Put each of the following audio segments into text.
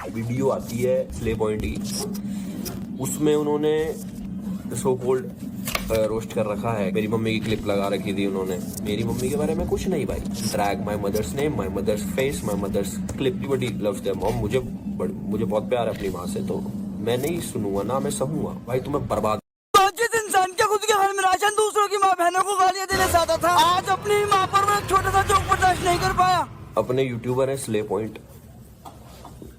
Video आती है slay point की, उसमें उन्होंने सो कोल्ड रोस्ट कर रखा है। मेरी मम्मी की क्लिप लगा रखी थी उन्होंने। मेरी मम्मी के बारे में कुछ नहीं भाई। Drag my mother's name, my mother's face, my mother's clip, बड़ी लव्स देयर मॉम। मुझे बहुत प्यार है अपनी माँ से, तो मैं नहीं सुनूंगा ना मैं सहूंगा भाई। तुम्हें बर्बाद जिस इंसान के खुद के घर में राशन दूसरों की माँ बहनों को गालियां देने से आता था, आज अपनी माँ पर मैं छोटा सा जोक बर्दाश्त नहीं कर पाया। अपने यूट्यूबर है स्ले पॉइंट,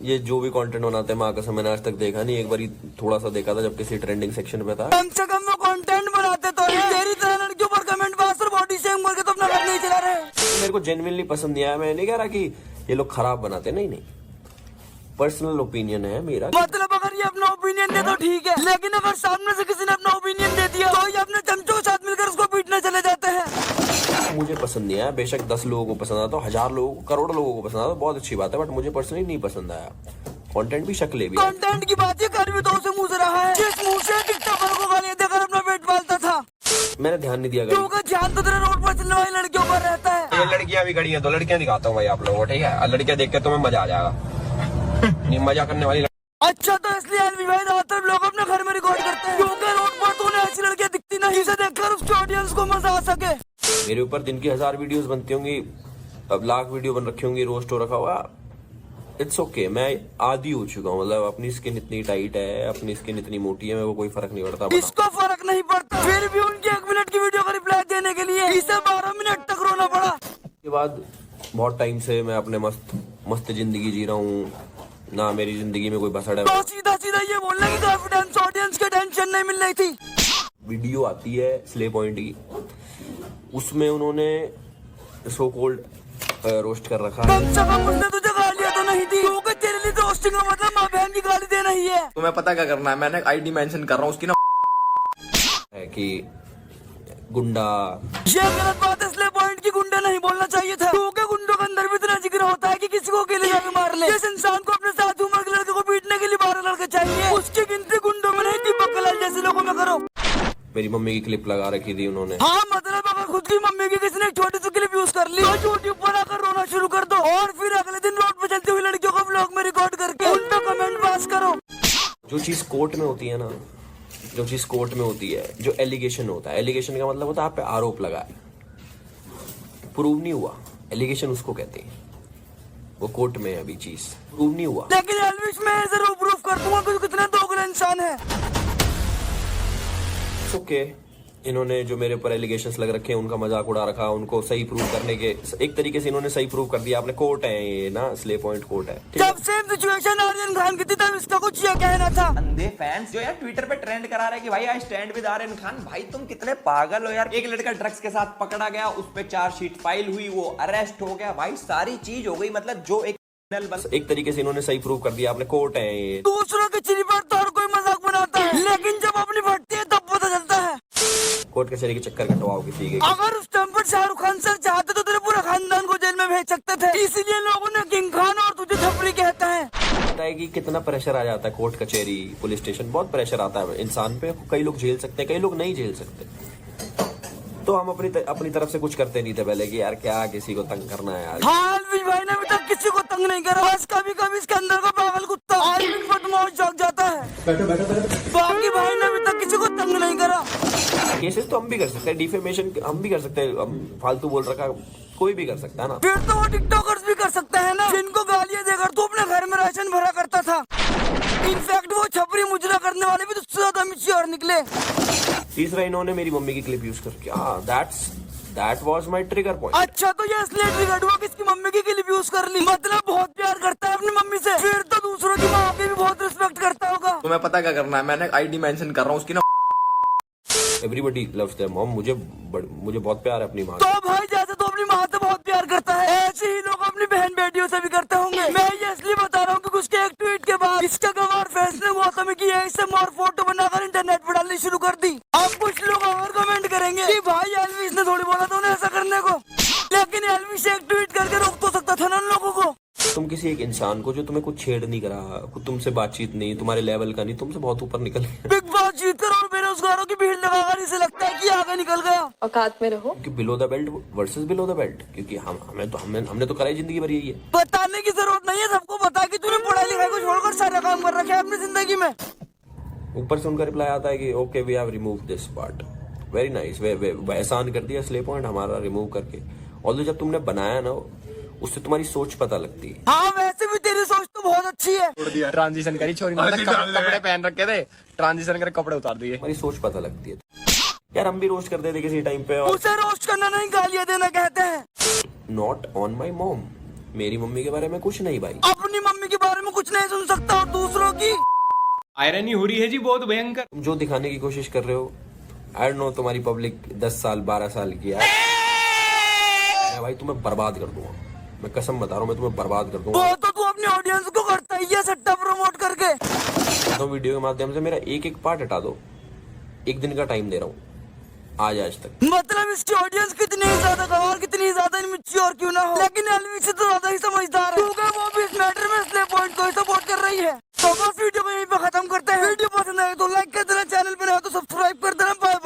ये जो भी कंटेंट बनाते हैं माँ कसम मैंने आज तक देखा नहीं। एक बार थोड़ा सा देखा था जब किसी ट्रेंडिंग सेक्शन पे था। कम से कम वो कंटेंट बनाते तो है। तेरी तरह लड़कियों पर कमेंट पास और बॉडी शेम करके तो अपना घर नहीं चला रहे। मेरे को जेन्युइनली पसंद नहीं आया। मैं नहीं कह रहा कि ये लोग खराब बनाते, नहीं नहीं, पर्सनल ओपिनियन है मेरा। मतलब अगर ये अपना ओपिनियन दे तो ठीक है, लेकिन अगर सामने से किसी ने अपना ओपिनियन दे दिया तो ये अपने चमचों के साथ मिलकर उसको पीटने चले जाते हैं। मुझे पसंद नहीं आया। बेशक 10 लोगों को पसंद आता, 1000 लोगों को, करोड़ लोगों को पसंद आता, बहुत अच्छी बात है, बट मुझे पर्सनली नहीं पसंद आया। कंटेंट भी शक्ले भी। कंटेंट की बात ये कर भी तो उसे मुंह से रहा है जिस मुंह से टिकटॉकर को गालियां देकर अपना पेट पालता था। मैंने ध्यान नहीं दिया। क्योंकि ध्यान तो तेरे रोड पर चलने वाली लड़कियों पर रहता है। ये लड़कियां भी खड़ी हैं, तो लड़कियां दिखाता हूँ भाई आप लोगों को, ठीक है? लड़कियां देख के तुम्हें मजा आ जाएगा। नहीं मजा करने वाली। अच्छा तो इसलिए अलवी भाई ज्यादातर लोग अपने घर में रिकॉर्ड करते हैं, क्योंकि रोड पर तो उन्हें ऐसी लड़कियां दिखती नहीं जिसे देखकर उसके ऑडियंस को मजा आ सके। मेरे ऊपर दिन की 1000 वीडियोस बनती होंगी, अब लाख वीडियो बन रखी होंगी, रोस्ट हो रखा हुआ। इट्स ओके, मैं आदी हो चुका हूँ। मतलब अपनी स्किन इतनी टाइट है, अपनी स्किन इतनी मोटी है, मेरे को कोई फर्क नहीं पड़ता। इसको फर्क नहीं पड़ता, फिर भी उनकी 1 मिनट की वीडियो का रिप्लाई देने के लिए इसे 12 मिनट तक रोना पड़ा। उसके बाद बहुत टाइम से मैं अपने मस्त जिंदगी जी रहा हूँ ना, मेरी जिंदगी में कोई बसड़ है। तो सीधा सीधा ये बोलने की कॉन्फिडेंस ऑडियंस के टेंशन नहीं मिल रही थी। वीडियो आती है स्ले पॉइंट की, उसमें उन्होंने सो कोल्ड रोस्ट कर रखा है। कम से कम उसने तुझे गालियां तो नहीं दी, क्योंकि तेरे लिए तो रोस्टिंग का मतलब माँ बहन की गाली देना ही है। तुम्हें पता क्या करना है? मैंने आईडी मेंशन कर रहा हूँ उसकी ना, है कि गुंडा। ये गलत बात है, इसलिए पॉइंट की गुंडा नहीं बोलना चाहिए था, क्योंकि गुंडों के अंदर भी इतना जिक्र होता है कि किसी को अकेले जाके मार ले। जिस इंसान को अपने साथ उम्र के लड़के को पीटने के लिए 12 लड़के चाहिए, उसकी गिनती गुंडों में नहीं दीपक कलाल जैसे लोगों में करो। मेरी मम्मी की क्लिप लगा रखी थी उन्होंने। हाँ मतलब अगर खुद की मम्मी की किसी ने एक छोटी सी क्लिप यूज कर ली तो यूट्यूब पर आकर रोना शुरू कर दो, और फिर अगले दिन रोड पर चलती हुई लड़कियों को व्लॉग में रिकॉर्ड करके उन पे कमेंट पास करो। जो चीज कोर्ट में होती है ना, जो चीज कोर्ट में होती है, जो एलिगेशन होता है, एलिगेशन का मतलब होता है आप पे आरोप लगा है, प्रूव नहीं हुआ, एलिगेशन उसको कहते हैं। वो कोर्ट में है अभी, चीज प्रूव नहीं हुआ। लेकिन एल्विश मैं जरूर प्रूफ कर दूंगा कि कितना दोगला इंसान है। ओके, इन्होंने जो मेरे ऊपर एलिगेशंस लग रखे हैं उनका मजाक उड़ा रखा, उनको सही प्रूव करने के एक तरीके से इन्होंने सही प्रूव कर दिया। आपने कोर्ट है ये ना, स्ले पॉइंट कोर्ट है। जब सेम सिचुएशन आर्यन खान की थी तब इसका कुछ ये कहना था। अंधे फैंस जो यार ट्विटर पे ट्रेंड करा रहे हैं कि भाई I stand with Aryan Khan. भाई तुम कितने पागल हो यार। एक लड़का ड्रग्स के साथ पकड़ा गया, उस पे चार्जशीट फाइल हुई, वो अरेस्ट हो गया, भाई सारी चीज हो गई। मतलब जो एक तरीके से इन्होंने सही प्रूव कर दिया। आपने कोर्ट है ये। दूसरों की चिरी पर तो हर कोई मजाक बनाता है, लेकिन जब अपनी फटती है तब पता चलता है। कोर्ट कचहरी के चक्कर कटवाओ किसी के। अगर उस टाइम पर शाहरुख खान सर चाहते तो तेरे पूरे खानदान को जेल में भेज सकते थे, इसीलिए लोगों ने किंग खान और तुझे छपरी कहता है। पता है कि कितना प्रेशर आ जाता है कोर्ट कचहरी पुलिस स्टेशन, बहुत प्रेशर आता है इंसान पे। कई लोग झेल सकते हैं, कई लोग नहीं झेल सकते। तो हम अपनी तरफ से कुछ करते नहीं थे पहले कि यार क्या किसी को तंग करना है यार। हाँ अलविश भाई ने अभी तक किसी को तंग नहीं करा, बस कभी कभी इसके अंदर का पागल कुत्ता अलविश बदमाश जाग जाता है। बाकी भाई ने अभी तक किसी को तंग नहीं करा। केसेस तो हम भी कर सकते हैं, डिफेमेशन हम भी कर सकते हैं, हम फालतू बोल रखा कोई भी कर सकता है ना। फिर तो वो टिकटॉकर्स भी कर सकते हैं ना, जिनको गालियां देकर तू अपने घर में राशन भरा करता था। इनफैक्ट वो छपरी मुजरा करने वाले भी तुझसे ज्यादा मिच्योर निकले। तीसरा, इन्होंने मेरी मम्मी की क्लिप यूज करके, that was my trigger point. अच्छा तो ये इसलिए ट्रिगर हुआ कि इसकी मम्मी की क्लिप यूज कर ली, मतलब बहुत प्यार करता है अपनी मम्मी से, फिर तो दूसरों की माँ की भी बहुत रिस्पेक्ट करता होगा। तुम्हें पता क्या करना है? मैंने आईडी मेंशन कर रहा हूँ उसकी ना। Everybody loves their mom. मुझे बहुत प्यार है अपनी माँ। तो भाई जैसे तो अपनी माँ से बहुत प्यार करता है, ऐसे ही लोग अपनी बहन बेटियों से भी करते होंगे। मैं ये इसलिए बता रहा हूँ कि उसके एक ट्वीट के बाद इसका गवार फैंस ने गौतम की ASMR और फोटो बनाकर इंटरनेट पर डालनी शुरू कर दी। अब कुछ लोग और कमेंट करेंगे कि भाई एल्विश ने थोड़ी बोला था उन्हें ऐसा करने को, लेकिन एल्विश एक ट्वीट करके रोक तो सकता था ना उन लोगों को। तुम किसी एक इंसान को जो तुम्हें कुछ छेड़ नहीं करा, तुमसे बातचीत नहीं, तुम्हारे लेवल का नहीं, तुमसे बहुत ऊपर निकल गया, बिग बॉस जीतकर और बेरोजगारों की भीड़ लगाकर इसे लगता है कि आगे निकल गया। औकात में रहो। क्योंकि below the belt versus below the belt, क्योंकि हमने तो कराई जिंदगी भर यही है। बताने की जरूरत नहीं है, सबको पता है कि तूने पढ़ाई लिखाई को छोड़ और सारे काम कर रखे हैं अपनी जिंदगी में। ऊपर से उनका रिप्लाई आता है कि okay we have remove this part, very nice, एहसान कर दिया स्ले पॉइंट हमारा रिमूव करके। और जब तुमने बनाया ना उससे तुम्हारी सोच पता लगती है। हाँ वैसे भी तेरी सोच तो बहुत अच्छी है। ट्रांजिशन करी छोरी ने, कपड़े पहन रखे थे, ट्रांजिशन करके कपड़े उतार दिए। हमारी सोच पता लगती है यार। हम भी रोस्ट करते थे किसी टाइम पे, और उसे रोस्ट करना नहीं गालियां देना कहते हैं। नॉट ऑन माई मॉम, मेरी मम्मी के बारे में कुछ नहीं भाई। अपनी मम्मी के बारे में कुछ नहीं सुन सकता और दूसरों की। आयरनी हो रही है जी बहुत भयंकर। तुम जो दिखाने की कोशिश कर रहे हो, आई डोंट नो तुम्हारी पब्लिक 10 साल 12 साल की है, मैं भाई तुम्हें बर्बाद कर दूंगा। मैं कसम बता रहा हूँ, मैं तुम्हें बर्बाद कर दूंगा। वो तो तू अपनी ऑडियंस को करता ही है सट्टा प्रमोट करके। तो वीडियो के माध्यम से मेरा एक एक पार्ट हटा दो, एक दिन का टाइम दे रहा हूँ आज तक। मतलब इसकी ऑडियंस कितनी ज्यादा गवार, कितनी ज्यादा इनमेच्योर क्यों ना हो, लेकिन एलवी से तो ज्यादा ही समझदार है, क्योंकि वो भी इस मैटर में स्ले पॉइंट को ही सपोर्ट कर रही है। तो बस वीडियो को यहीं पे खत्म करते हैं। वीडियो पसंद आए तो लाइक कर देना, चैनल पे नया हो तो सब्सक्राइब कर देना। बाय।